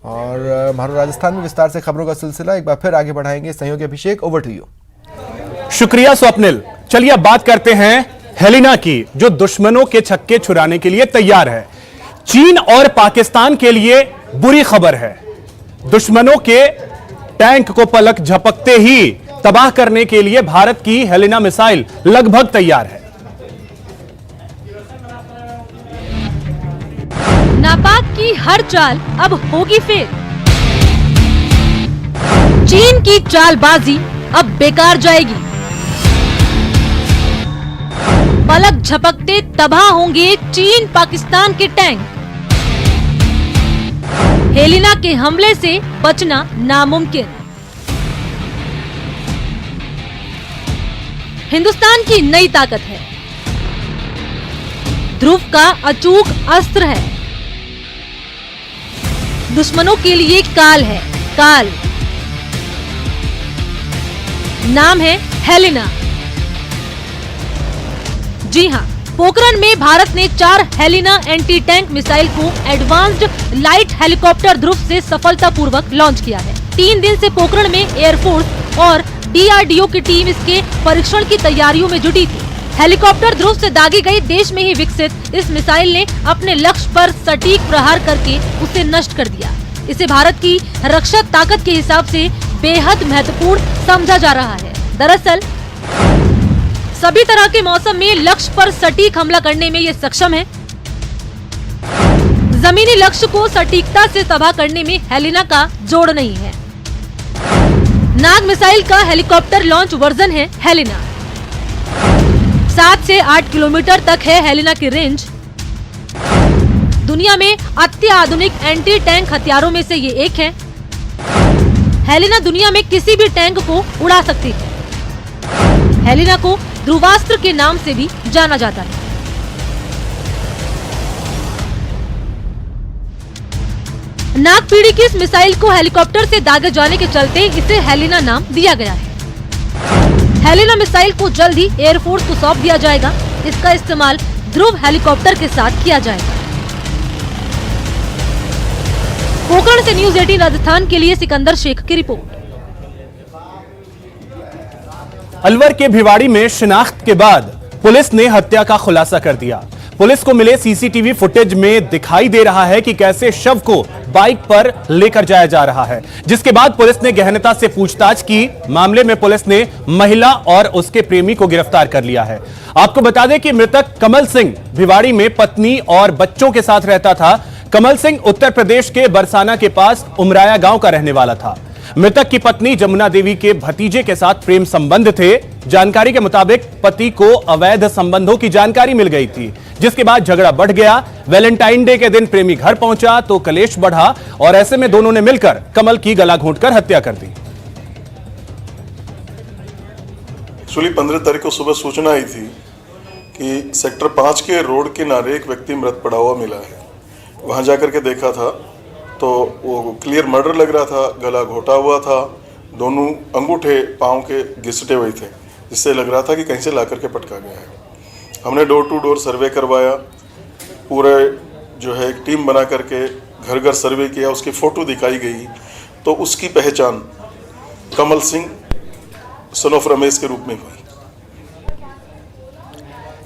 और हमारे राजस्थान में विस्तार से खबरों का सिलसिला एक बार फिर आगे बढ़ाएंगे सहयोगी अभिषेक, ओवर टू यू। शुक्रिया स्वप्निल। चलिए अब बात करते हैं हेलिना की, जो दुश्मनों के छक्के छुड़ाने के लिए तैयार है। चीन और पाकिस्तान के लिए बुरी खबर है। दुश्मनों के टैंक को पलक झपकते ही तबाह करने के लिए भारत की हेलिना मिसाइल लगभग तैयार है। नापाक की हर चाल अब होगी फेल। चीन की चालबाजी अब बेकार जाएगी। पलक झपकते तबाह होंगे चीन पाकिस्तान के टैंक। हेलिना के हमले से बचना नामुमकिन। हिंदुस्तान की नई ताकत है। ध्रुव का अचूक अस्त्र है। दुश्मनों के लिए काल है, काल। नाम है हेलिना। जी हां, पोखरण में भारत ने 4 हेलिना एंटी टैंक मिसाइल को एडवांस्ड लाइट हेलीकॉप्टर ध्रुव से सफलतापूर्वक लॉन्च किया है। 3 दिन से पोखरण में एयरफोर्स और डीआरडीओ की टीम इसके परीक्षण की तैयारियों में जुटी थी। हेलीकॉप्टर ध्रुव से दागी गई देश में ही विकसित इस मिसाइल ने अपने लक्ष्य पर सटीक प्रहार करके उसे नष्ट कर दिया। इसे भारत की रक्षा ताकत के हिसाब से बेहद महत्वपूर्ण समझा जा रहा है। दरअसल सभी तरह के मौसम में लक्ष्य पर सटीक हमला करने में ये सक्षम है। जमीनी लक्ष्य को सटीकता से तबाह करने में हेलिना का जोड़ नहीं है। नाग मिसाइल का हेलीकॉप्टर लॉन्च वर्जन है हेलिना। 7 से 8 किलोमीटर तक है हेलिना की रेंज। दुनिया में अत्याधुनिक एंटी टैंक हथियारों में से ये एक है। हेलिना दुनिया में किसी भी टैंक को उड़ा सकती है। हेलिना को ध्रुवास्त्र के नाम से भी जाना जाता है। नागपीढ़ी की इस मिसाइल को हेलीकॉप्टर से दागे जाने के चलते इसे हेलिना नाम दिया गया है। हेलिना मिसाइल को जल्द ही एयरफोर्स को सौंप दिया जाएगा। इसका इस्तेमाल ध्रुव हेलीकॉप्टर के साथ किया जाएगा। पोखरण से न्यूज़ 18 राजस्थान के लिए सिकंदर शेख की रिपोर्ट। अलवर के भिवाड़ी में शिनाख्त के बाद पुलिस ने हत्या का खुलासा कर दिया। पुलिस को मिले सीसीटीवी फुटेज में दिखाई दे रहा है कि कैसे शव को बाइक पर लेकर जाया जा रहा है, जिसके बाद पुलिस ने गहनता से पूछताछ की। मामले में पुलिस ने महिला और उसके प्रेमी को गिरफ्तार कर लिया है। आपको बता दें कि मृतक कमल सिंह भिवाड़ी में पत्नी और बच्चों के साथ रहता था। कमल सिंह उत्तर प्रदेश के बरसाना के पास उमराया गांव का रहने वाला था। मृतक की पत्नी जमुना देवी के भतीजे के साथ प्रेम संबंध थे। जानकारी के मुताबिक पति को अवैध संबंधों की जानकारी मिल गई थी, जिसके बाद झगड़ा बढ़ गया। वैलेंटाइन डे के दिन प्रेमी घर पहुंचा तो कलेश बढ़ा और ऐसे में दोनों ने मिलकर कमल की गला घोंटकर हत्या कर दी। एक्चुअली 15 तारीख को सुबह सूचना आई थी कि सेक्टर 5 के रोड किनारे एक व्यक्ति मृत पड़ा हुआ मिला है। वहां जाकर के देखा था तो वो क्लियर मर्डर लग रहा था। गला घोटा हुआ था, दोनों अंगूठे पाँव के घिसटे हुए थे, जिससे लग रहा था कि कहीं से ला करके पटका गया है। हमने डोर टू डोर सर्वे करवाया। पूरे जो है एक टीम बना करके घर घर सर्वे किया। उसकी फ़ोटो दिखाई गई तो उसकी पहचान कमल सिंह सन ऑफ रमेश के रूप में हुई।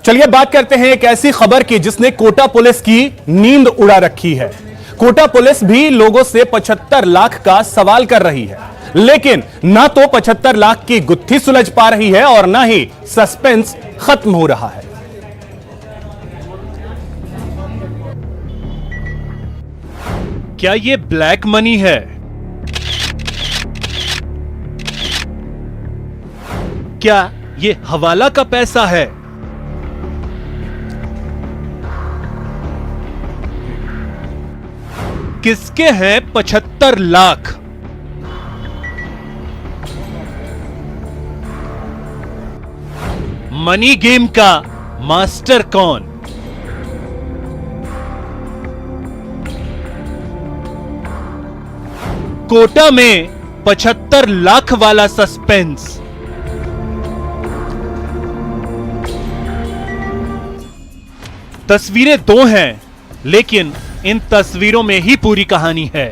चलिए बात करते हैं एक ऐसी खबर की जिसने कोटा पुलिस की नींद उड़ा रखी है। कोटा पुलिस भी लोगों से 75 लाख का सवाल कर रही है, लेकिन ना तो 75 लाख की गुत्थी सुलझ पा रही है और ना ही सस्पेंस खत्म हो रहा है। क्या ये ब्लैक मनी है? क्या ये हवाला का पैसा है? किसके हैं 75 लाख? मनी गेम का मास्टर कौन? कोटा में 75 लाख वाला सस्पेंस। तस्वीरें दो हैं, लेकिन इन तस्वीरों में ही पूरी कहानी है।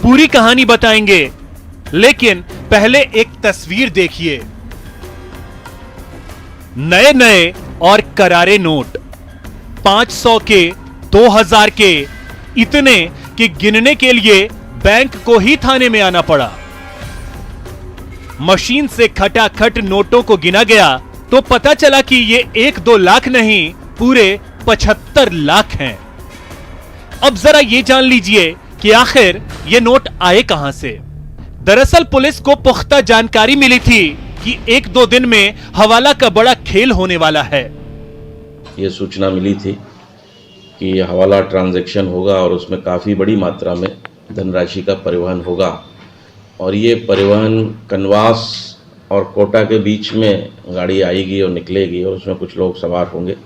पूरी कहानी बताएंगे, लेकिन पहले एक तस्वीर देखिए। नए नए और करारे नोट, 500 के, 2000 के, इतने कि गिनने के लिए बैंक को ही थाने में आना पड़ा। मशीन से खटाखट नोटों को गिना गया तो पता चला कि ये 1-2 लाख नहीं, पूरे 75 लाख हैं। अब जरा ये जान लीजिए कि आखिर ये नोट आए कहां से। दरअसल पुलिस को पुख्ता जानकारी मिली थी कि 1-2 दिन में हवाला का बड़ा खेल होने वाला है। ये सूचना मिली थी कि हवाला ट्रांजैक्शन होगा और उसमें काफ़ी बड़ी मात्रा में धनराशि का परिवहन होगा और ये परिवहन कनवास और कोटा के बीच में गाड़ी आएगी और निकलेगी और उसमें कुछ लोग सवार होंगे।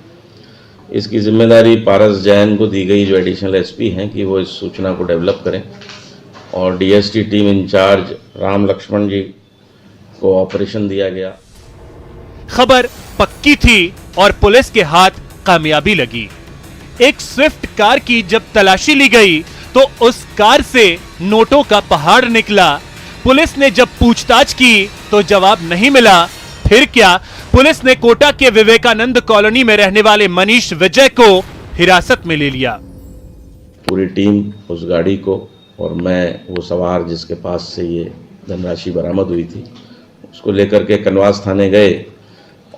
इसकी जिम्मेदारी पारस जैन को दी गई, जो एडिशनल एसपी हैं, कि वो इस सूचना को डेवलप करें और DST team incharge Ram Lakshman ji को ऑपरेशन दिया गया। खबर पक्की थी और पुलिस के हाथ कामयाबी लगी। एक स्विफ्ट कार की जब तलाशी ली गई तो उस कार से नोटों का पहाड़ निकला। पुलिस ने जब पूछताछ की तो जवाब नहीं मिला। फिर क्या, पुलिस ने कोटा के विवेकानंद कॉलोनी में रहने वाले मनीष विजय को हिरासत में ले लिया। पूरी टीम उस गाड़ी को और मैं, वो सवार जिसके पास से ये धनराशि बरामद हुई थी, उसको लेकर के कनवास थाने गए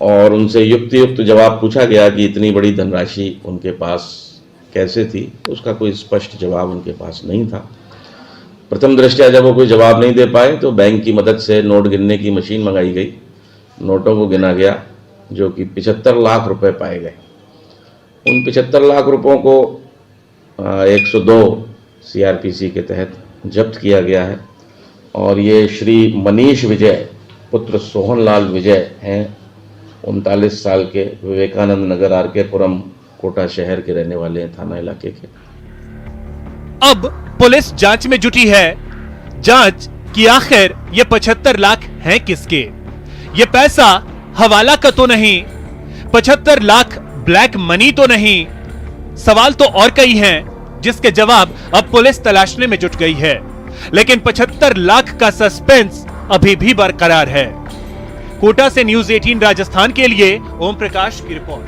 और उनसे युक्त जवाब पूछा गया कि इतनी बड़ी धनराशि उनके पास कैसे थी। उसका कोई स्पष्ट जवाब उनके पास नहीं था। प्रथम दृष्टया जब वो कोई जवाब नहीं दे पाए तो बैंक की मदद से नोट गिनने की मशीन मंगाई गई, नोटों को गिना गया, जो कि 75 लाख रुपए पाए गए। उन 75 लाख रुपयों को 102 सीआरपीसी के तहत जब्त किया गया है और ये श्री मनीष विजय पुत्र सोहनलाल विजय हैं, 39 साल के, विवेकानंद नगर आरकेपुरम कोटा शहर के रहने वाले हैं, थाना इलाके के। अब पुलिस जांच में जुटी है, जांच कि आखिर ये 75 लाख हैं किसके। ये पैसा हवाला का तो नहीं, 75 लाख ब्लैक मनी तो नहीं। सवाल तो और कई हैं जिसके जवाब अब पुलिस तलाशने में जुट गई है, लेकिन 75 लाख का सस्पेंस अभी भी बरकरार है। कोटा से न्यूज 18 राजस्थान के लिए ओम प्रकाश की रिपोर्ट।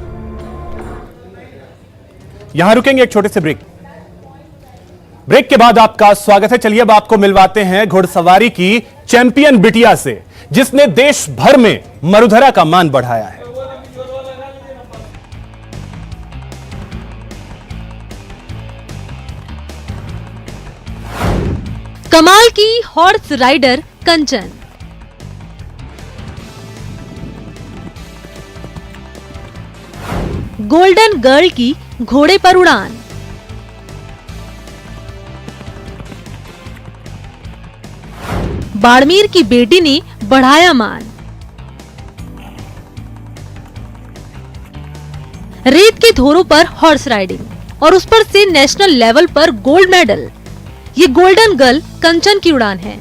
यहां रुकेंगे एक छोटे से ब्रेक के बाद आपका स्वागत है। चलिए अब आपको मिलवाते हैं घुड़सवारी की चैंपियन बिटिया से, जिसने देश भर में मरुधरा का मान बढ़ाया है। कमाल की हॉर्स राइडर कंचन। गोल्डन गर्ल की घोड़े पर उड़ान। बाड़मेर की बेटी ने बढ़ाया मान। रेत के धोरों पर हॉर्स राइडिंग और उस पर से नेशनल लेवल पर गोल्ड मेडल। ये गोल्डन गर्ल कंचन की उड़ान है।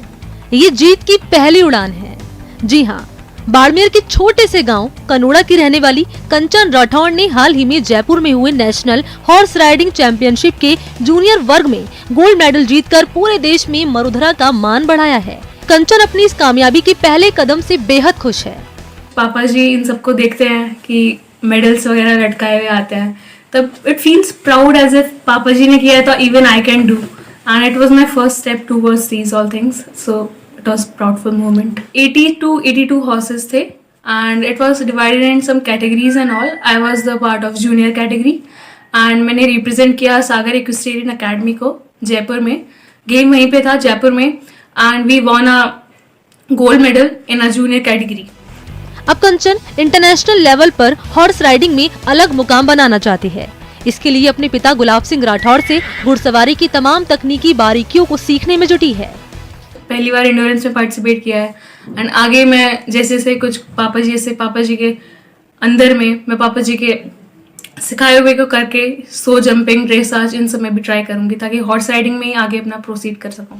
ये जीत की पहली उड़ान है। जी हाँ, बाड़मेर के छोटे से गांव कनोड़ा की रहने वाली कंचन राठौड़ ने हाल ही में जयपुर में हुए नेशनल हॉर्स राइडिंग चैंपियनशिप के जूनियर वर्ग में गोल्ड मेडल जीतकर पूरे देश में मरुधरा का मान बढ़ाया है। कंचन अपनी इस कामयाबी के पहले कदम से बेहद खुश है। पापा जी इन सबको देखते हैं कि मेडल्स वगैरह लटकाए हुए आते हैं, तब it feels proud as if पापा जी ने किया है तो even I can do, and it was my first step towards these all things, so it was proudful moment. 82 horses थे and it was divided in some categories and all. I was the part of junior category and मैंने represent किया Sagar equestrian academy को जयपुर में। Game वहीं पे था जयपुर में and we won a gold medal in a junior category. अब Kanchan international level पर हॉर्स राइडिंग में अलग मुकाम बनाना चाहती है। इसके लिए अपने पिता गुलाब सिंह राठौड़ से घुड़सवारी की तमाम तकनीकी बारीकियों को सीखने में जुटी है। पहली बार इंडोरेंस में पार्टिसिपेट किया है एंड आगे मैं जैसे कुछ पापा जी के अंदर में मैं पापा जी के सिखाए हुए को करके सो जंपिंग, ड्रेसाज, इन सब में भी ट्राई करूंगी ताकि हॉर्स राइडिंग में ही आगे अपना प्रोसीड कर सकूं।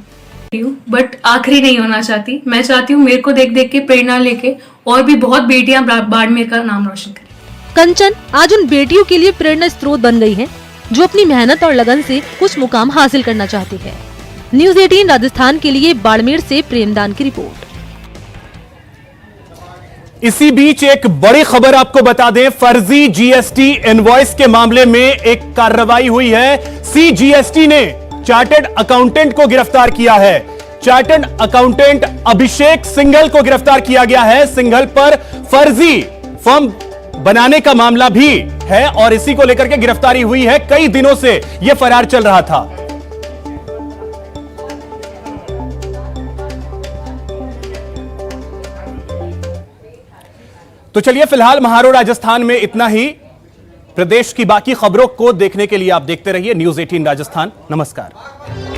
बट आखिरी नहीं होना चाहती। मैं चाहती हूँ मेरे को देख देख के प्रेरणा लेके और भी बहुत बेटियां बाड़मेर का नाम रोशन करें। कंचन आज उन बेटियों के लिए प्रेरणा स्रोत बन गई है जो अपनी मेहनत और लगन से कुछ मुकाम हासिल करना चाहती है। न्यूज 18 राजस्थान के लिए बाड़मेर से प्रेमदान की रिपोर्ट। इसी बीच एक बड़ी खबर आपको बता दें, फर्जी जीएसटी इनवॉइस के मामले में एक कार्रवाई हुई है। सीजीएसटी ने चार्टर्ड अकाउंटेंट को गिरफ्तार किया है। चार्टर्ड अकाउंटेंट अभिषेक सिंघल को गिरफ्तार किया गया है। सिंघल पर फर्जी फॉर्म बनाने का मामला भी है और इसी को लेकर के गिरफ्तारी हुई है। कई दिनों से यह फरार चल रहा था। तो चलिए फिलहाल महारो राजस्थान में इतना ही। प्रदेश की बाकी खबरों को देखने के लिए आप देखते रहिए न्यूज 18 राजस्थान। नमस्कार।